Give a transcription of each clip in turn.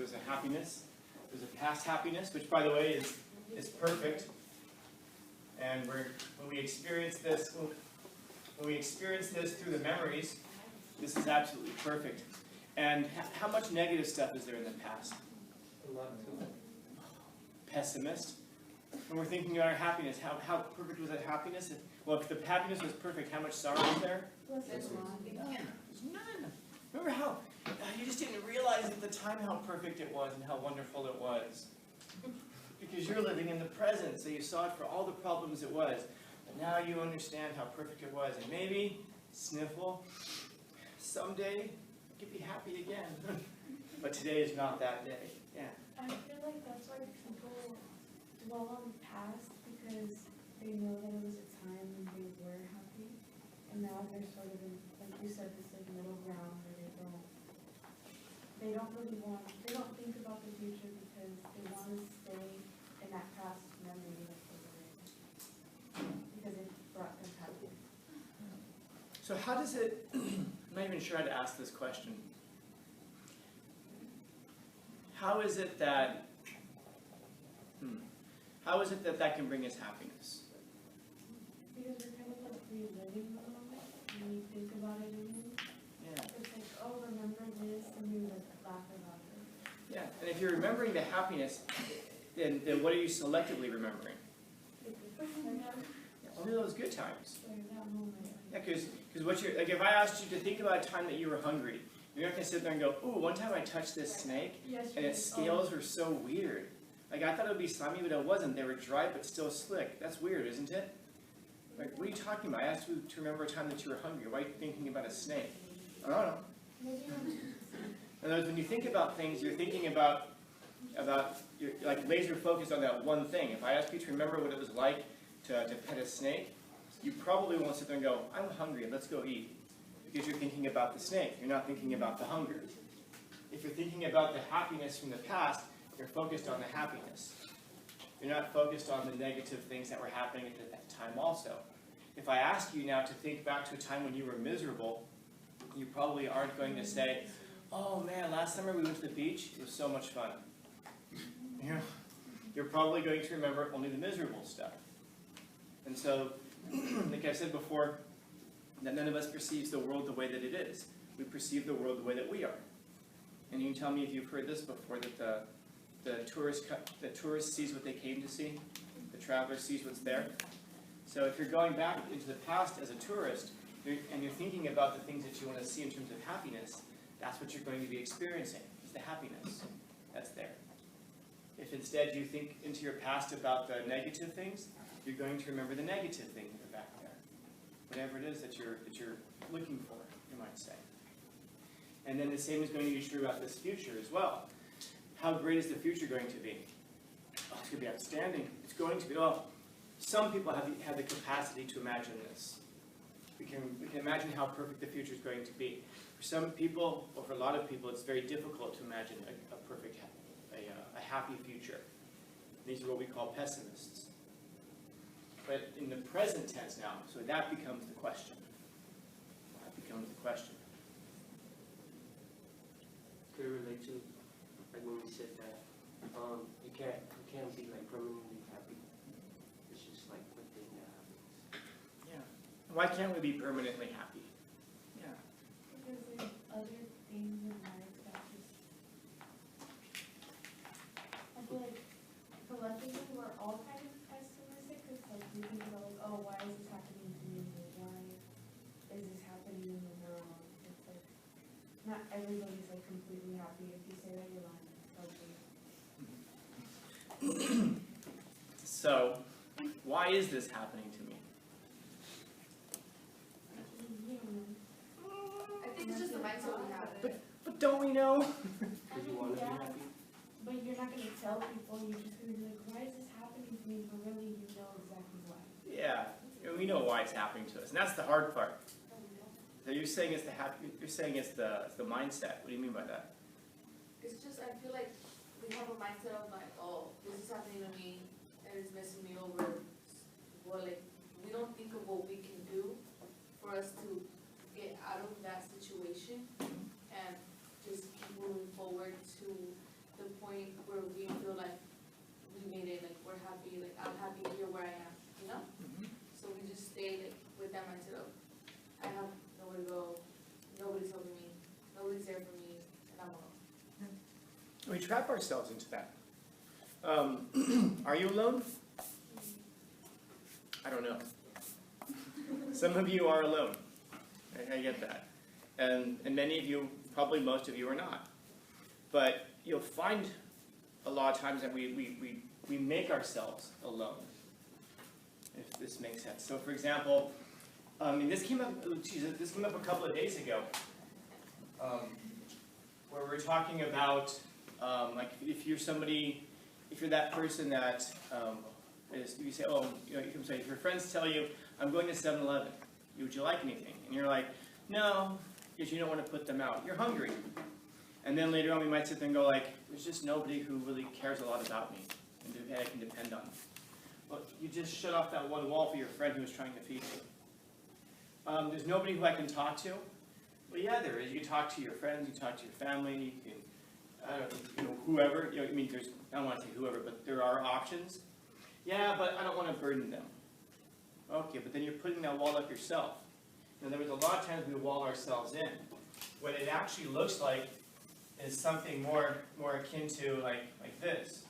there's a happiness. There's a past happiness, which, by the way, is perfect. And when we experience this through the memories, this is absolutely perfect. And how much negative stuff is there in the past? A lot too. Pessimist. When we're thinking about our happiness, how perfect was that happiness? If the happiness was perfect, how much sorrow was there? There's none. Remember how you just didn't realize at the time how perfect it was and how wonderful it was. Because you're living in the present, so you saw it for all the problems it was. But now you understand how perfect it was. And maybe, sniffle, someday you could be happy again. But today is not that day. Yeah. I feel like that's why people dwell on the past, because they know that it was a time when they were happy. And now they're sort of in, like you said, this like middle ground where they don't think about the future because they want to stay in that past memory that they were in, because it brought them happy. So how does it, I'm not even sure how to ask this question. How is it that that can bring us happiness? Because we're kind of like reliving the moment when you think about it again. Yeah. It's like, oh, remember this, and you like laugh about it. Yeah, and if you're remembering the happiness, then what are you selectively remembering? Only those good times. Yeah, because what you're like, if I asked you to think about a time that you were hungry, you're not gonna sit there and go, "Ooh, one time I touched this snake, and its scales were so weird. Like I thought it would be slimy, but it wasn't. They were dry, but still slick. That's weird, isn't it? Like, what are you talking about? I asked you to remember a time that you were hungry. Why are you thinking about a snake? I don't know. In other words, when you think about things, you're thinking about you're like laser focused on that one thing. If I ask you to remember what it was like to pet a snake, you probably won't sit there and go, "I'm hungry, let's go eat," because you're thinking about the snake. You're not thinking about the hunger. If you're thinking about the happiness from the past, you're focused on the happiness. You're not focused on the negative things that were happening at that time also. If I ask you now to think back to a time when you were miserable, you probably aren't going to say, "Oh man, last summer we went to the beach, it was so much fun." You're probably going to remember only the miserable stuff. And so, like I said before, that none of us perceives the world the way that it is. We perceive the world the way that we are. And you can tell me if you've heard this before, that the tourist sees what they came to see, the traveler sees what's there. So if you're going back into the past as a tourist, and you're thinking about the things that you want to see in terms of happiness, that's what you're going to be experiencing, is the happiness that's there. If instead you think into your past about the negative things, you're going to remember the negative things that are back there. Whatever it is that you're looking for, you might say. And then the same is going to be true about this future as well. How great is the future going to be? Oh, it's going to be outstanding. It's going to be, some people have the capacity to imagine this. We can imagine how perfect the future is going to be. For some people, or for a lot of people, it's very difficult to imagine a perfect, a happy future. These are what we call pessimists. But in the present tense now, so that becomes the question. That becomes the question. Could it relate to, like when we said that you can't be like permanently happy. It's just like one thing that happens. Yeah. Why can't we be permanently happy? Yeah. Because there's other things in life that just, I feel like collectively we're all kind of pessimistic, because like we think about like, oh, why is this happening to me? Why is this happening in the world? It's like not everybody's like completely happy. If you say that, you're lying. So, why is this happening to me? I think it's just the mindset we have. But don't we know? Because you want to be happy. But you're not going to tell people. You're just going to be like, why is this happening to me? But really, you know exactly why. Yeah, we know why it's happening to us, and that's the hard part. So you're saying it's the mindset. What do you mean by that? It's just, I feel like we have a mindset of like, oh, this is happening to me, and it's messing me over. Well, like, we don't think of what we can do for us to get out of that situation and just keep moving forward to the trap ourselves into that. Are you alone? I don't know. Some of you are alone. I get that. And many of you, probably most of you, are not. But you'll find a lot of times that we make ourselves alone, if this makes sense. So, for example, this came up a couple of days ago, where we're talking about like if you're that person that you say, oh, you can say, if your friends tell you, I'm going to 7-Eleven, would you like anything? And you're like, no, because you don't want to put them out. You're hungry. And then later on we might sit there and go like, there's just nobody who really cares a lot about me and I can depend on. Well, you just shut off that one wall for your friend who was trying to feed you. There's nobody who I can talk to. Well, yeah, there is. You can talk to your friends, you talk to your family, you can, whoever. I mean, I don't want to say whoever, but there are options. Yeah, but I don't want to burden them. Okay, but then you're putting that wall up yourself. And there was a lot of times we wall ourselves in. What it actually looks like is something more akin to like this.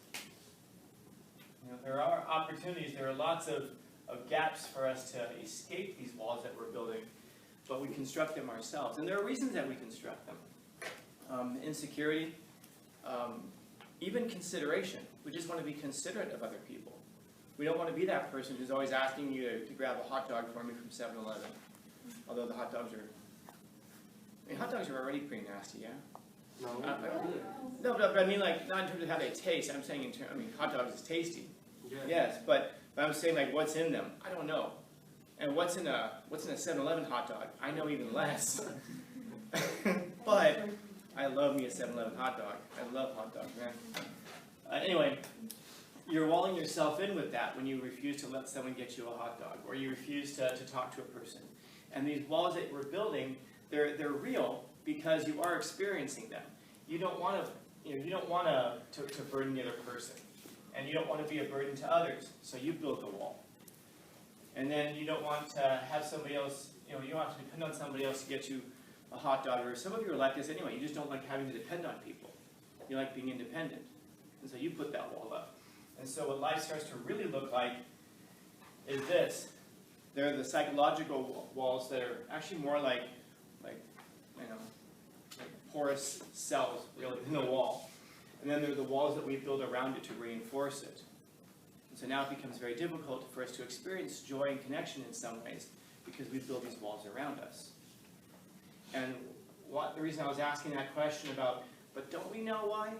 There are opportunities, there are lots of gaps for us to escape these walls that we're building, but we construct them ourselves. And there are reasons that we construct them. Insecurity, even consideration. We just want to be considerate of other people. We don't want to be that person who's always asking you to grab a hot dog for me from 7-Eleven. Although the hot dogs are already pretty nasty, yeah? No, but I mean, like, not in terms of how they taste. I'm saying hot dogs is tasty. Yeah. Yes, but I'm saying, like, what's in them? I don't know. And what's in a 7-Eleven hot dog? I know even less. But I love me a 7-Eleven hot dog. I love hot dogs, man. Anyway, you're walling yourself in with that when you refuse to let someone get you a hot dog, or you refuse to talk to a person. And these walls that we're building, they're real because you are experiencing them. You don't want to burden the other person, and you don't want to be a burden to others. So you build the wall. And then you don't want to have somebody else. You don't have to depend on somebody else to get you a hot dog. Or some of you are like this anyway. You just don't like having to depend on people. You like being independent, and so you put that wall up. And so what life starts to really look like is this. They're the psychological walls that are actually more like porous cells really in the wall. And then there are the walls that we build around it to reinforce it. And so now it becomes very difficult for us to experience joy and connection in some ways because we build these walls around us. And the reason I was asking that question about, but don't we know why?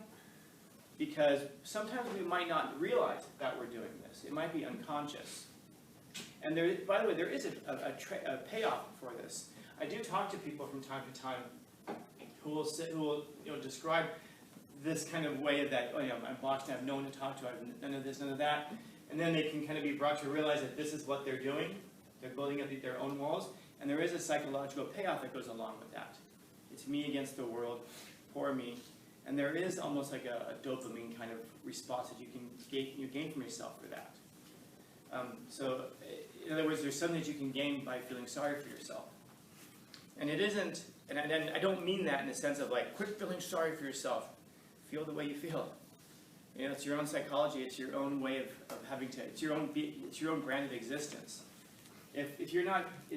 Because sometimes we might not realize that we're doing this. It might be unconscious. And there, by the way, there is a payoff for this. I do talk to people from time to time who will describe this kind of way that, I'm boxed, I have no one to talk to, I have none of this, none of that. And then they can kind of be brought to realize that this is what they're doing. They're building up their own walls. And there is a psychological payoff that goes along with that. It's me against the world, poor me. And there is almost like a dopamine kind of response that you gain from yourself for that. So, in other words, there's something that you can gain by feeling sorry for yourself. And it isn't, and I don't mean that in the sense of like, quit feeling sorry for yourself. Feel the way you feel. It's your own psychology. It's your own way of having to. It's your own brand of existence. If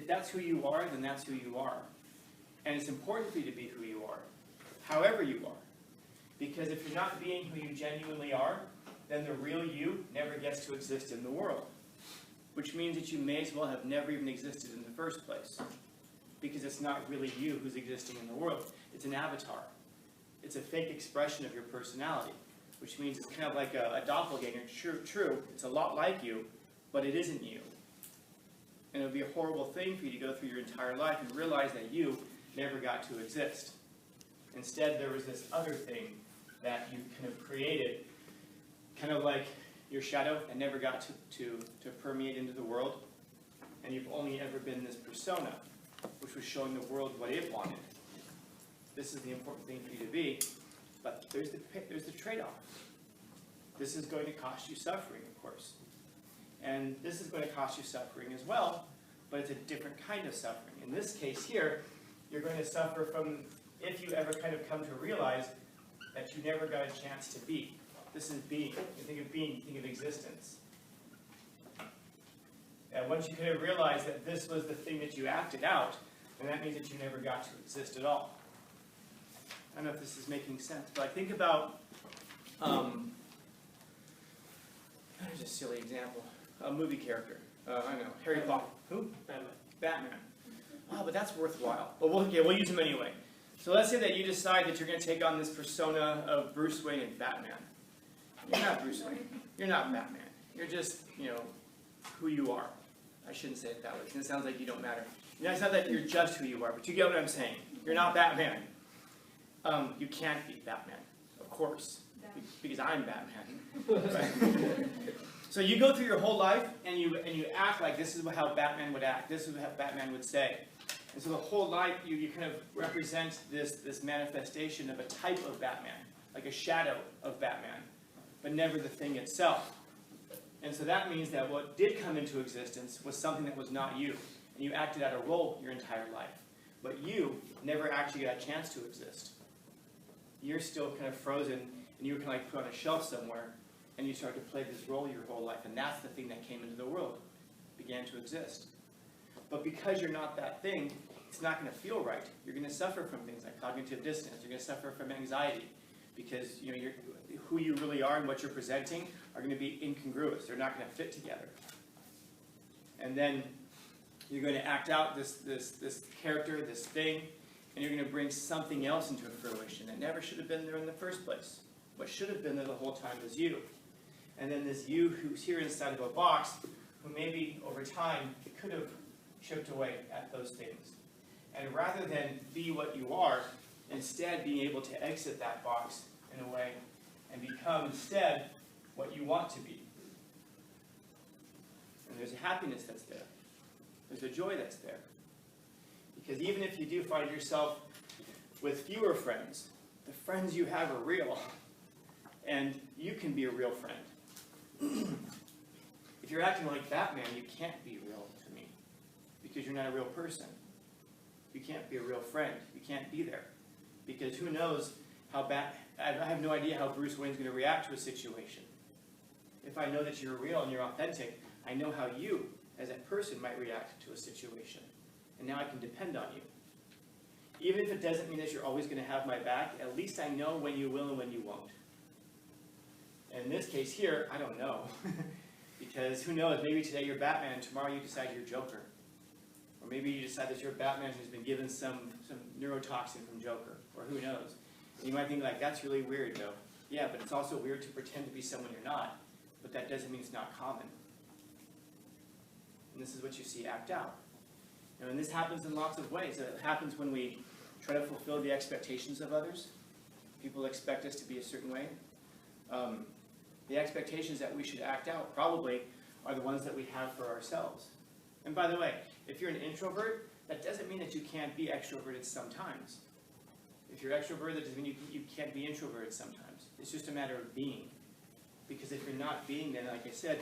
that's who you are, then that's who you are. And it's important for you to be who you are, however you are. Because if you're not being who you genuinely are, then the real you never gets to exist in the world. Which means that you may as well have never even existed in the first place. Because it's not really you who's existing in the world. It's an avatar. It's a fake expression of your personality. Which means it's kind of like a doppelganger. True, it's a lot like you, but it isn't you. And it would be a horrible thing for you to go through your entire life and realize that you never got to exist. Instead, there was this other thing that you kind of created, kind of like your shadow, and never got to permeate into the world. And you've only ever been this persona, which was showing the world what it wanted. This is the important thing for you to be, but there's the trade-off. This is going to cost you suffering, of course. And this is going to cost you suffering as well, but it's a different kind of suffering. In this case here, you're going to suffer from, if you ever kind of come to realize that you never got a chance to be. This is being. You think of being, you think of existence. And once you kind of realize that this was the thing that you acted out, then that means that you never got to exist at all. I don't know if this is making sense, but I think about, here's a silly example, a movie character. I don't know, Harry Potter. Who? Batman. Batman. Wow, but that's worthwhile. But we'll use him anyway. So let's say that you decide that you're going to take on this persona of Bruce Wayne and Batman. You're not Bruce Wayne. You're not Batman. You're just, who you are. I shouldn't say it that way, because it sounds like you don't matter. It's not that you're just who you are, but you get what I'm saying. You're not Batman. You can't be Batman, of course, because I'm Batman. So you go through your whole life, and you act like this is how Batman would act. This is what Batman would say. And so the whole life, you kind of represent this manifestation of a type of Batman, like a shadow of Batman, but never the thing itself. And so that means that what did come into existence was something that was not you. And you acted out a role your entire life. But you never actually got a chance to exist. You're still kind of frozen, and you were kind of like put on a shelf somewhere, and you start to play this role your whole life. And that's the thing that came into the world, began to exist. But because you're not that thing, it's not going to feel right. You're going to suffer from things like cognitive dissonance. You're going to suffer from anxiety, because who you really are and what you're presenting are going to be incongruous. They're not going to fit together. And then you're going to act out this character, this thing, and you're going to bring something else into fruition that never should have been there in the first place. What should have been there the whole time was you. And then this you who's here inside of a box, who maybe over time could have chipped away at those things. And rather than be what you are, instead being able to exit that box in a way and become instead what you want to be. And there's a happiness that's there. There's a joy that's there. Because even if you do find yourself with fewer friends, the friends you have are real. And you can be a real friend. If you're acting like Batman, you can't be real to me. Because you're not a real person. You can't be a real friend. You can't be there. Because who knows how I have no idea how Bruce Wayne's going to react to a situation. If I know that you're real and you're authentic, I know how you, as a person, might react to a situation. And now I can depend on you. Even if it doesn't mean that you're always going to have my back, at least I know when you will and when you won't. And in this case here, I don't know. Because who knows, maybe today you're Batman and tomorrow you decide you're Joker. Or maybe you decide that you're Batman who's been given some neurotoxin from Joker. Or who knows. And you might think like, that's really weird though. Yeah, but it's also weird to pretend to be someone you're not. But that doesn't mean it's not common. And this is what you see act out. And this happens in lots of ways. It happens when we try to fulfill the expectations of others. People expect us to be a certain way. The expectations that we should act out probably are the ones that we have for ourselves. And by the way, if you're an introvert, that doesn't mean that you can't be extroverted sometimes. If you're extroverted, that doesn't mean you can't be introverted sometimes. It's just a matter of being. Because if you're not being, then like I said,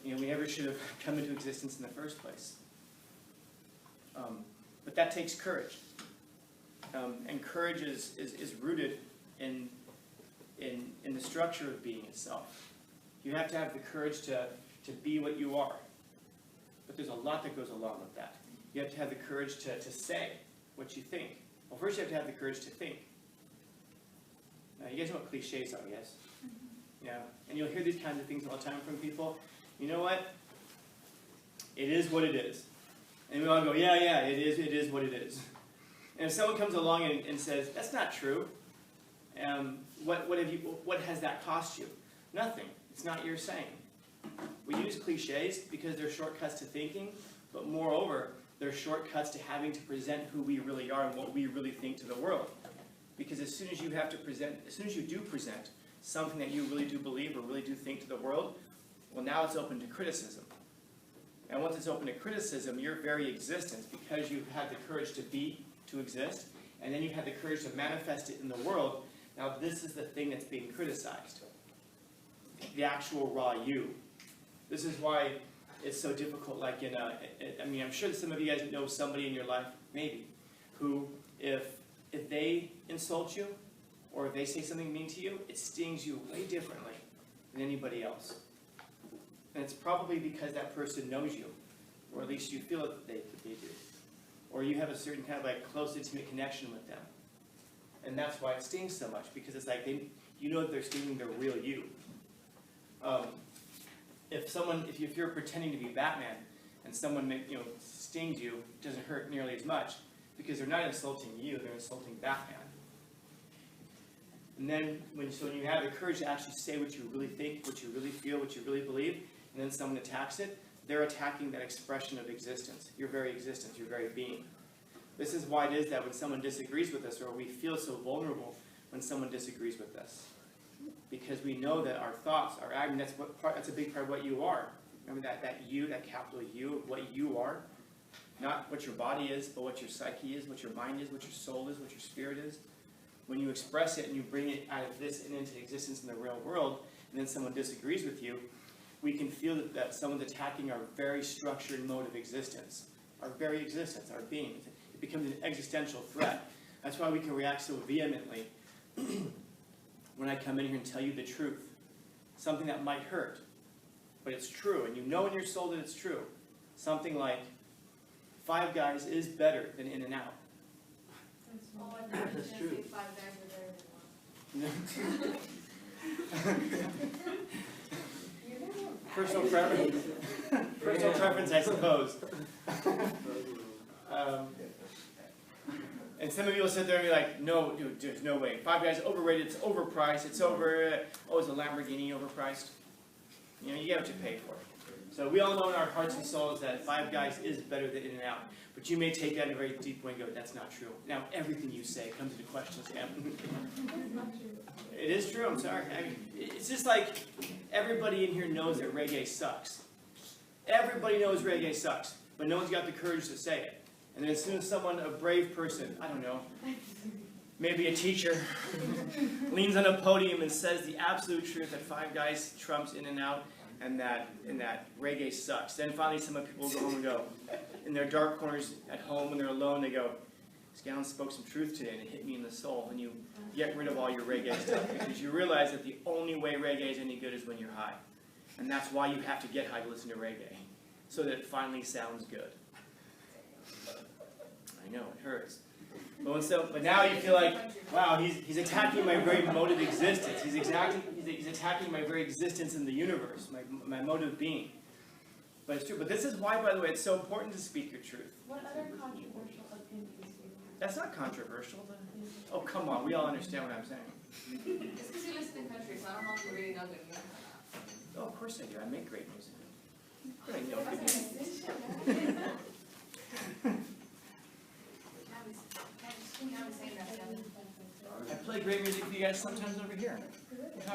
we never should have come into existence in the first place. But that takes courage. And courage is rooted in the structure of being itself. You have to have the courage to be what you are. But there's a lot that goes along with that. You have to have the courage to say what you think. Well, first you have to have the courage to think. Now, you guys know what cliches are, yes? Yeah. And you'll hear these kinds of things all the time from people. You know what? It is what it is. And we all go, yeah, it is what it is. And if someone comes along and says, that's not true, what has that cost you? Nothing. It's not your saying. We use cliches because they're shortcuts to thinking, but moreover, they're shortcuts to having to present who we really are and what we really think to the world. Because as soon as you do present something that you really do believe or really do think to the world, well, now it's open to criticism. And once it's open to criticism, your very existence, because you've had the courage to be, to exist, and then you've had the courage to manifest it in the world, now this is the thing that's being criticized. The actual raw you. This is why it's so difficult, like I'm sure that some of you guys know somebody in your life, maybe, who if they insult you, or if they say something mean to you, it stings you way differently than anybody else. And it's probably because that person knows you, or at least you feel that they do. Or you have a certain kind of like close, intimate connection with them. And that's why it stings so much, because it's like you know that they're stinging the real you. If you're pretending to be Batman and someone stings you, it doesn't hurt nearly as much because they're not insulting you, they're insulting Batman. And then when you have the courage to actually say what you really think, what you really feel, what you really believe, and then someone attacks it, they're attacking that expression of existence, your very existence, your very being. This is why it is that when someone disagrees with us, or we feel so vulnerable when someone disagrees with us. Because we know that our thoughts, our actions, that's a big part of what you are. Remember that you, that capital U, what you are. Not what your body is, but what your psyche is, what your mind is, what your soul is, what your spirit is. When you express it and you bring it out of this and into existence in the real world, and then someone disagrees with you, we can feel that someone's attacking our very structured mode of existence. Our very existence, our being. It becomes an existential threat. That's why we can react so vehemently when I come in here and tell you the truth. Something that might hurt, but it's true, and you know in your soul that it's true. Something like, Five Guys is better than In-N-Out. Oh, I thought you were That's gonna true. say 5 Guys are better than one. Personal preference. Personal preference, I suppose. And some of you will sit there and be like, no, dude, there's no way. Five Guys overrated, it's overpriced, it's is a Lamborghini overpriced? You get what you pay for. So we all know in our hearts and souls that Five Guys is better than In-N-Out. But you may take that in a very deep way and go, that's not true. Now everything you say comes into question, Sam. It is true, I'm sorry. I mean, it's just like everybody in here knows that reggae sucks. Everybody knows reggae sucks, but no one's got the courage to say it. And then as soon as someone, a brave person, I don't know, maybe a teacher, leans on a podium and says the absolute truth that Five Guys trumps In-N-Out and that reggae sucks, then finally some people go home and go, in their dark corners at home when they're alone, they go, this gal spoke some truth today and it hit me in the soul. And you get rid of all your reggae stuff because you realize that the only way reggae is any good is when you're high. And that's why you have to get high to listen to reggae, so that it finally sounds good. I know, it hurts. But now you feel like, wow, he's attacking my very mode of existence. He's attacking my very existence in the universe, my mode of being. But it's true. But this is why, by the way, it's so important to speak your truth. What other controversial opinions do you have? That's not controversial. Oh, come on. We all understand what I'm saying. It's because you listen in country, so I don't know if you really know good music. Oh, of course I do. I make great music. But I know That's good a music. musician, Can't be saying that, Kevin. I play great music for you guys sometimes over here.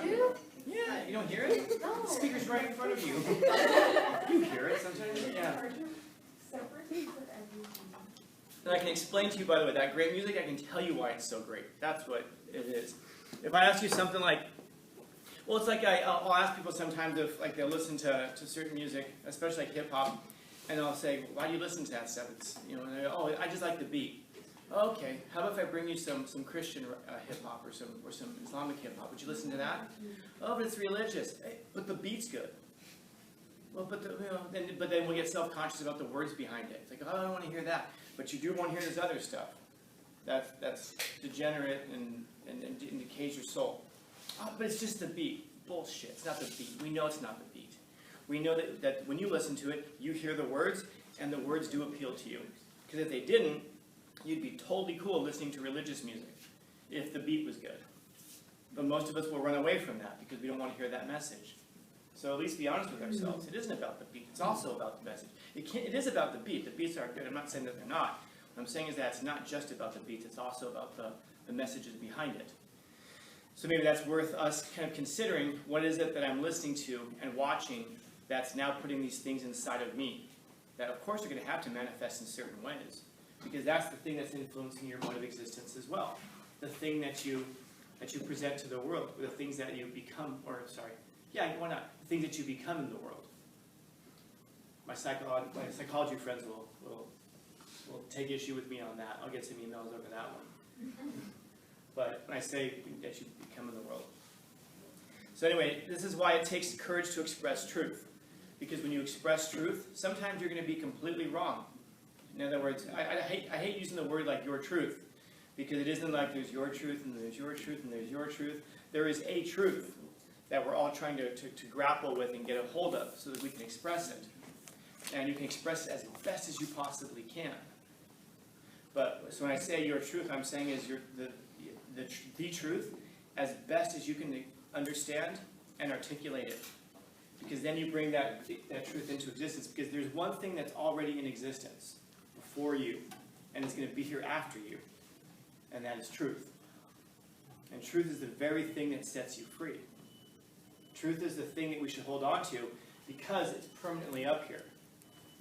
Do you? Yeah, you don't hear it? No. The speaker's right in front of you. You hear it sometimes, yeah. Separate for everything. And I can explain to you, by the way, that great music, I can tell you why it's so great. That's what it is. If I ask you something like, well, it's like I'll ask people sometimes if like they'll listen to certain music, especially like hip hop, and I'll say, why do you listen to that stuff? It's, and they go, oh, I just like the beat. Okay, how about if I bring you some Christian hip hop or some Islamic hip hop? Would you listen to that? Oh, but it's religious. Hey, but the beat's good. Well, but then we get self-conscious about the words behind it. It's like, oh, I don't want to hear that. But you do want to hear this other stuff. That's degenerate and decays your soul. Oh, but it's just the beat. Bullshit. It's not the beat. We know it's not the beat. We know that when you listen to it, you hear the words, and the words do appeal to you. Because if they didn't, you'd be totally cool listening to religious music if the beat was good. But most of us will run away from that because we don't want to hear that message. So at least be honest with ourselves. It isn't about the beat. It's also about the message. It is about the beat. The beats are good. I'm not saying that they're not. What I'm saying is that it's not just about the beats. It's also about the messages behind it. So maybe that's worth us kind of considering, what is it that I'm listening to and watching that's now putting these things inside of me that of course are going to have to manifest in certain ways. Because that's the thing that's influencing your mode of existence as well. The thing that you present to the world, the things that you become, why not? The things that you become in the world. My psychology friends will take issue with me on that. I'll get some emails over that one. but when I say that you become in the world. So anyway, this is why it takes courage to express truth. Because when you express truth, sometimes you're going to be completely wrong. In other words, I hate using the word like your truth, because it isn't like there's your truth and there's your truth and there's your truth. There is a truth that we're all trying to grapple with and get a hold of so that we can express it. And you can express it as best as you possibly can. But so when I say your truth, I'm saying is the truth as best as you can understand and articulate it. Because then you bring that truth into existence. Because there's one thing that's already in existence before you, and it's going to be here after you, and that is truth. And truth is the very thing that sets you free. Truth is the thing that we should hold on to because it's permanently up here.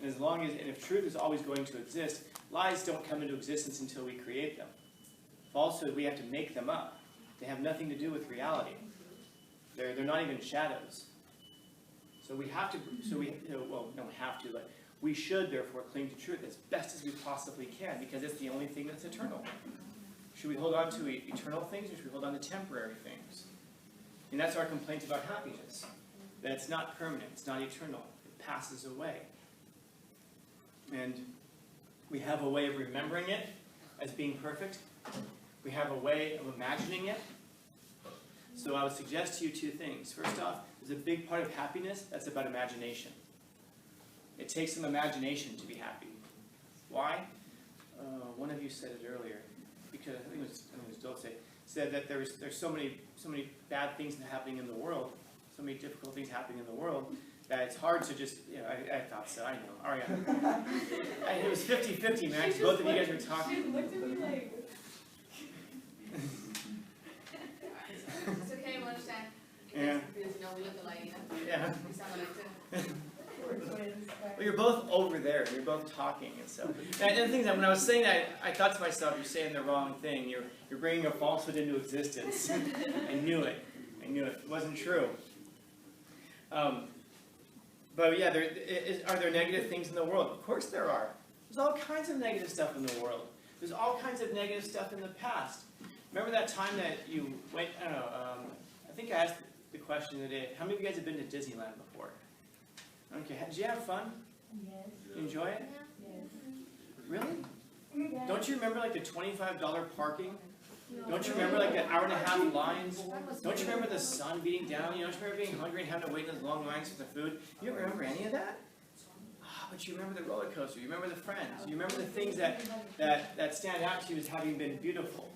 And as long as, and if truth is always going to exist, lies don't come into existence until we create them. Falsehood, we have to make them up. They have nothing to do with reality. They're not even shadows. So we have to, well, don't have to, but we should therefore cling to truth as best as we possibly can because it's the only thing that's eternal. Should we hold on to eternal things or should we hold on to temporary things? And that's our complaint about happiness. That it's not permanent, it's not eternal, it passes away. And we have a way of remembering it as being perfect. We have a way of imagining it. So I would suggest to you two things. First off, there's a big part of happiness that's about imagination. It takes some imagination to be happy. Why? One of you said it earlier. Because I think it was Dulce said that there's so many bad things happening in the world, so many difficult things happening in the world, that it's hard to just, I thought so, I know. All right. It was 50-50, man, 'cause both of you guys were talking. She looked at me like... It's okay, we understand. Yeah. Because, we look alike, Yeah. We sound alike too. We're twins. Well, you're both over there. You're both talking, and so. And the thing is that when I was saying that, I thought to myself, "You're saying the wrong thing. You're bringing a falsehood into existence." I knew it. I knew it. It wasn't true. But yeah, are there negative things in the world? Of course there are. There's all kinds of negative stuff in the world. There's all kinds of negative stuff in the past. Remember that time that you went? I don't know. I think I asked the question today. How many of you guys have been to Disneyland before? Okay, did you have fun? Yes. You enjoy it? Yes. Really? Yes. Don't you remember like the $25 parking? Don't you remember like the hour-and-a-half lines? Don't you remember the sun beating down? Don't you remember being hungry and having to wait in those long lines for the food? You don't remember any of that? But you remember the roller coaster. You remember the friends. You remember the things that stand out to you as having been beautiful.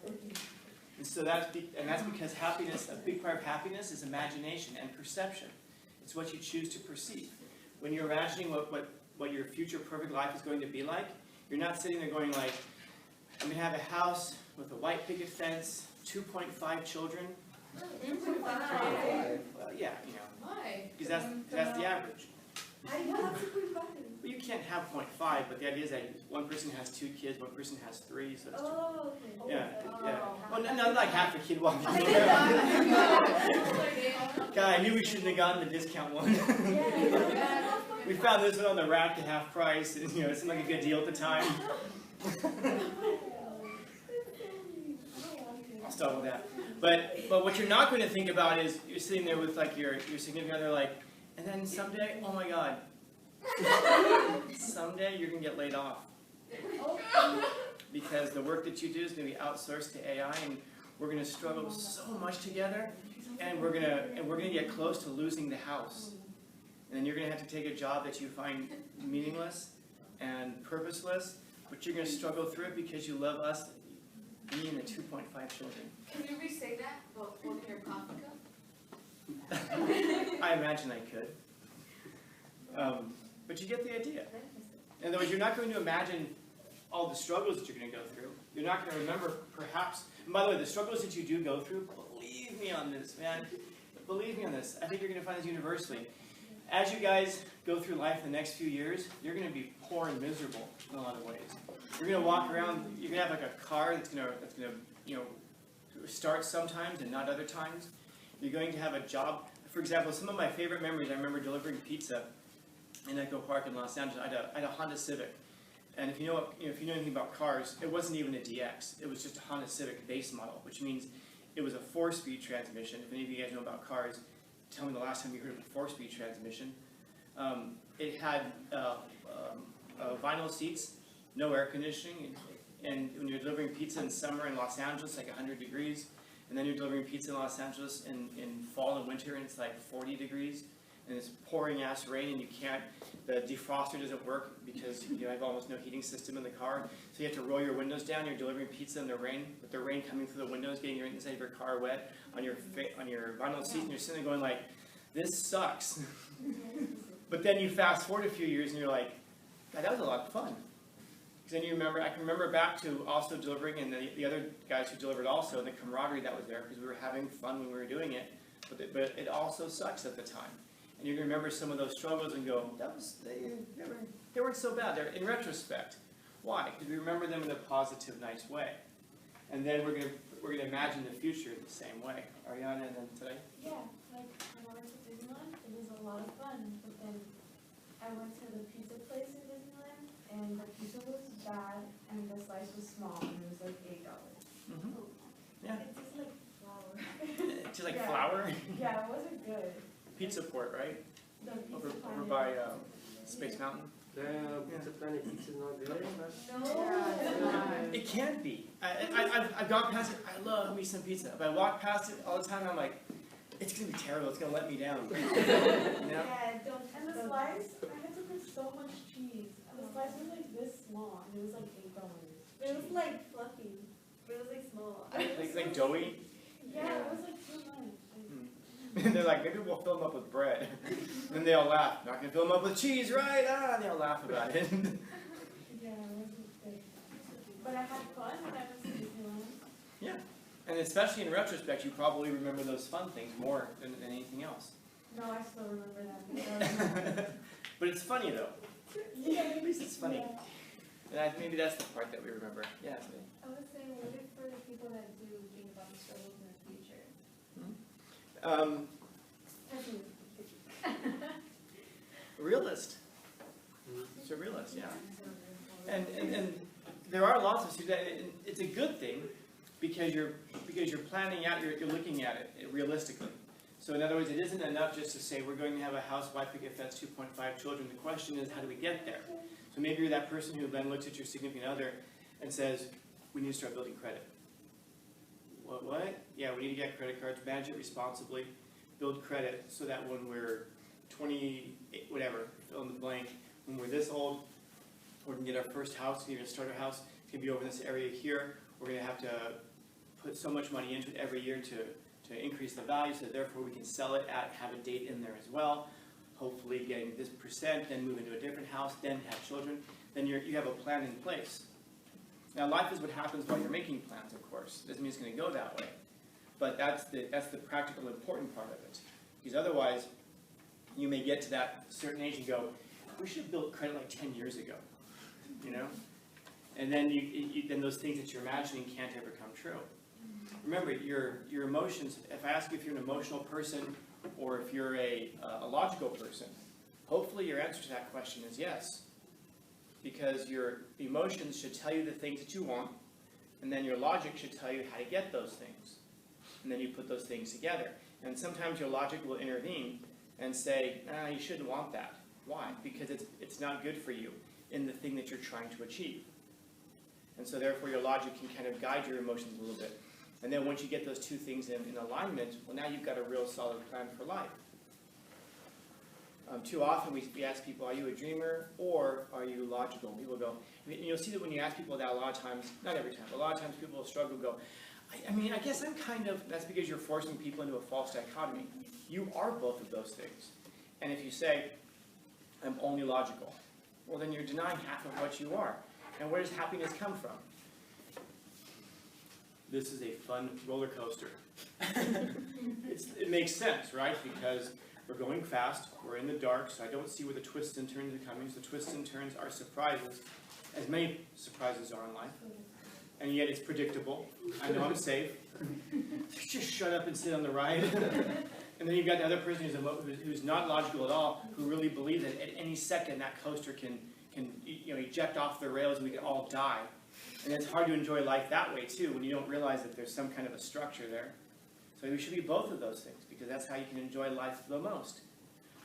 And so that's because happiness, a big part of happiness is imagination and perception. It's what you choose to perceive. When you're imagining what your future perfect life is going to be like, you're not sitting there going like, I'm going to have a house with a white picket fence, 2.5 children. 2.5. Well, yeah, Why? because that's the average. How do you have 2.5? Well, you can't have 0.5, but the idea is that one person has 2 kids, one person has 3, so it's Oh, okay. yeah. Oh. Well, not like half a kid walking around. God, I knew we shouldn't have gotten the discount one. Yeah. We found this one on the rack at half price, and it seemed like a good deal at the time. I'll stop with that. But what you're not going to think about is you're sitting there with like your significant other, like, and then someday, oh my God, someday you're going to get laid off because the work that you do is going to be outsourced to AI, and we're going to struggle so much together, and we're going to get close to losing the house. And then you're going to have to take a job that you find meaningless and purposeless, but you're going to struggle through it because you love us, me and the 2.5 children. Can you re-say that about holding your coffee cup? I imagine I could. But you get the idea. In other words, you're not going to imagine all the struggles that you're going to go through. You're not going to remember, perhaps, and by the way, the struggles that you do go through, believe me on this, man. Believe me on this. I think you're going to find this universally. As you guys go through life in the next few years, you're going to be poor and miserable in a lot of ways. You're going to walk around, you're going to have like a car that's going to start sometimes and not other times. You're going to have a job. For example, some of my favorite memories, I remember delivering pizza in Echo Park in Los Angeles. I had a Honda Civic. And if you know anything about cars, it wasn't even a DX. It was just a Honda Civic base model, which means it was a 4-speed transmission. If any of you guys know about cars, tell me the last time you heard of a 4-speed transmission. It had vinyl seats, no air conditioning, and when you're delivering pizza in summer in Los Angeles, like 100 degrees, and then you're delivering pizza in Los Angeles in fall and winter, and it's like 40 degrees, and it's pouring ass rain, and the defroster doesn't work because you have almost no heating system in the car, so you have to roll your windows down. You're delivering pizza in the rain, with the rain coming through the windows, getting your inside of your car wet on your vinyl seat, and you're sitting there going like, this sucks. But then you fast forward a few years, and you're like, God, that was a lot of fun. Because then I can remember back to also delivering, and the other guys who delivered also, and the camaraderie that was there, because we were having fun when we were doing it, but it also sucks at the time. And you can remember some of those struggles and go, they weren't so bad. They're in retrospect. Why? Because we remember them in a positive, nice way. And then we're gonna imagine the future the same way. Ariana, and then today? Yeah, like when I went to Disneyland, it was a lot of fun, but then I went to the pizza place in Disneyland, and the pizza was bad, and the slice was small, and it was like $8. Mm-hmm. Yeah. It tastes like flour. It tastes like Yeah. flour? Yeah, it wasn't good. Pizza Port, right? The pizza Over planet. by Space Mountain? The Pizza Planet pizza's not good. No. It can't be. I've gone past it. I love me some pizza. If I walk past it all the time, I'm like, it's going to be terrible. It's going to let me down. You know? Yeah, don't. And the slice, I had to put so much cheese. The slice was like this small, and it was like $8. It was like fluffy, but it was like small. Like doughy? Yeah, it was like too much. And they're like, maybe we'll fill them up with bread. And they all laugh. Not going to fill them up with cheese, right? And they all laugh about it. Yeah, it wasn't good. But I had fun when I was in Disneyland. Yeah. And especially in retrospect, you probably remember those fun things more than anything else. No, I still remember that. But it's funny, though. Yeah, At least it's funny. Yeah. And maybe that's the part that we remember. Yeah, it's me. I would say, what if for the people that do think about the struggles in the future? Realist. It's a realist, yeah. And there are lots of students. And it's a good thing because you're planning out. You're looking at it realistically. So in other words, it isn't enough just to say we're going to have a house, wife, picket fence, 2.5 children. The question is, how do we get there? So maybe you're that person who then looks at your significant other and says, we need to start building credit. What? Yeah, we need to get credit cards, manage it responsibly, build credit so that when we're 20, whatever, fill in the blank, when we're this old, we can get our first house, we can start our house, it's going to be over in this area here. We're going to have to put so much money into it every year to increase the value, so that therefore we can sell it have a date in there as well. Hopefully getting this percent, then move into a different house, then have children. Then you have a plan in place. Now life is what happens while you're making plans, of course. Doesn't mean it's going to go that way. But that's the practical important part of it. Because otherwise, you may get to that certain age and go, we should have built credit like 10 years ago. You know? And then then those things that you're imagining can't ever come true. Remember, your emotions, if I ask you if you're an emotional person or if you're a logical person, hopefully your answer to that question is yes. Because your emotions should tell you the things that you want, and then your logic should tell you how to get those things. And then you put those things together. And sometimes your logic will intervene and say, you shouldn't want that. Why? Because it's not good for you in the thing that you're trying to achieve. And so therefore your logic can kind of guide your emotions a little bit. And then once you get those two things in alignment, well, now you've got a real solid plan for life. Too often we ask people, are you a dreamer or are you logical? People go, and you'll see that when you ask people that a lot of times, not every time, but a lot of times people will struggle and go, I guess I'm kind of, that's because you're forcing people into a false dichotomy. You are both of those things. And if you say, I'm only logical, well then you're denying half of what you are. And where does happiness come from? This is a fun roller coaster. It makes sense, right? Because we're going fast, we're in the dark, so I don't see where the twists and turns are coming. So the twists and turns are surprises, as many surprises are in life. And yet it's predictable. I know I'm safe. Just shut up and sit on the ride. And then you've got the other person who's not logical at all, who really believes that at any second that coaster can can eject off the rails and we can all die. And it's hard to enjoy life that way too, when you don't realize that there's some kind of a structure there. So we should be both of those things, because that's how you can enjoy life the most.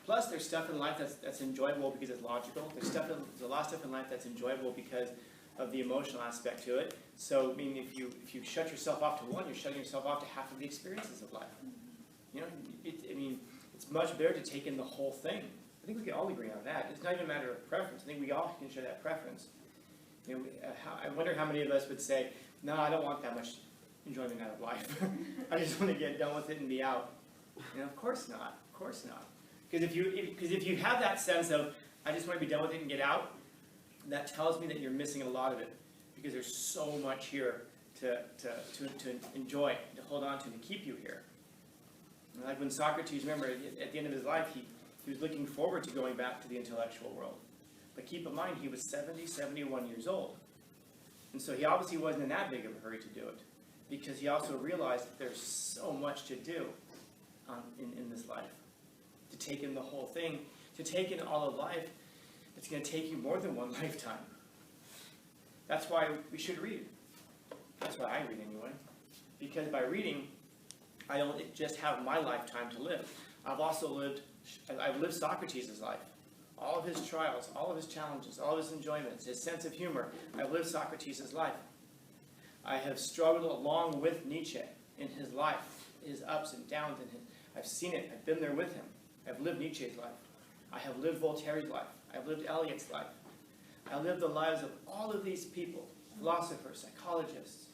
Plus, there's stuff in life that's enjoyable because it's logical. There's a lot of stuff in life that's enjoyable because of the emotional aspect to it. So, I mean, if you shut yourself off to one, you're shutting yourself off to half of the experiences of life. You know, it's much better to take in the whole thing. I think we can all agree on that. It's not even a matter of preference. I think we all can share that preference. You know, I wonder how many of us would say, no, I don't want that much enjoyment out of life. I just want to get done with it and be out. You know, of course not. Of course not. Because if you have that sense of, I just want to be done with it and get out, that tells me that you're missing a lot of it. Because there's so much here to enjoy, to hold on to keep you here. Like when Socrates, remember, at the end of his life, he was looking forward to going back to the intellectual world. But keep in mind, he was 70, 71 years old. And so he obviously wasn't in that big of a hurry to do it. Because he also realized that there's so much to do in this life. To take in the whole thing, to take in all of life, it's going to take you more than one lifetime. That's why we should read. That's why I read anyway. Because by reading, I don't just have my lifetime to live. I've lived Socrates' life. All of his trials, all of his challenges, all of his enjoyments, his sense of humor. I've lived Socrates' life. I have struggled along with Nietzsche in his life, his ups and downs. I've seen it. I've been there with him. I've lived Nietzsche's life. I have lived Voltaire's life. I've lived Eliot's life. I lived the lives of all of these people, philosophers, psychologists,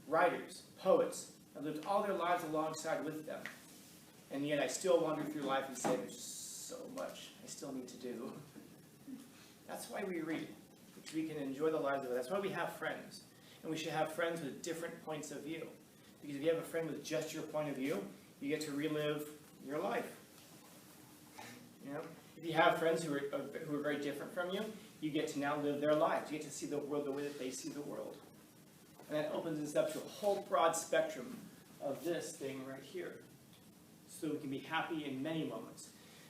writers, poets. I've lived all their lives alongside with them. And yet I still wander through life and say, there's so much I still need to do. That's why we read, which we can enjoy the lives of others. That's why we have friends. And we should have friends with different points of view. Because if you have a friend with just your point of view, you get to relive your life. You know? If you have friends who are very different from you, you get to now live their lives. You get to see the world the way that they see the world. And that opens us up to a whole broad spectrum of this thing right here. So we can be happy in many moments.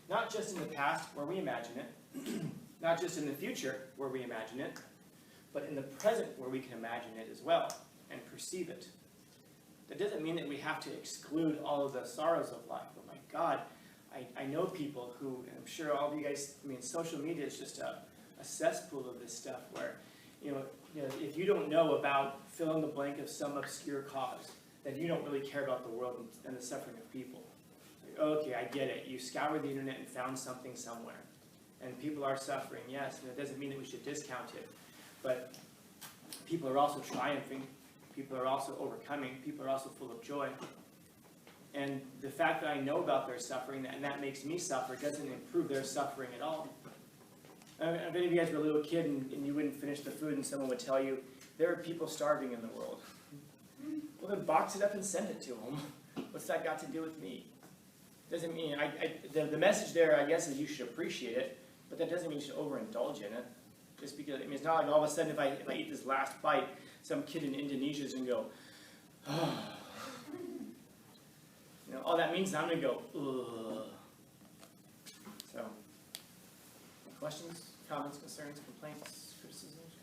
Not just in the past, where we imagine it. Not just in the future, where we imagine it. But in the present, where we can imagine it as well and perceive it. That doesn't mean that we have to exclude all of the sorrows of life. Oh my God, I know people who, and I'm sure all of you guys, social media is just a cesspool of this stuff where, if you don't know about fill in the blank of some obscure cause, then you don't really care about the world and the suffering of people. Like, okay, I get it. You scoured the internet and found something somewhere. And people are suffering, yes, and it doesn't mean that we should discount it. But people are also triumphing. People are also overcoming. People are also full of joy. And the fact that I know about their suffering, and that makes me suffer, doesn't improve their suffering at all. If any of you guys were a little kid and you wouldn't finish the food and someone would tell you, there are people starving in the world. Well, then box it up and send it to them. What's that got to do with me? Doesn't mean, the message there, I guess, is you should appreciate it, but that doesn't mean you should overindulge in it. Just because, it's not like all of a sudden if I eat this last bite, some kid in Indonesia is going to go, oh. All that means is I'm going to go, ugh. So, questions, comments, concerns, complaints, criticisms?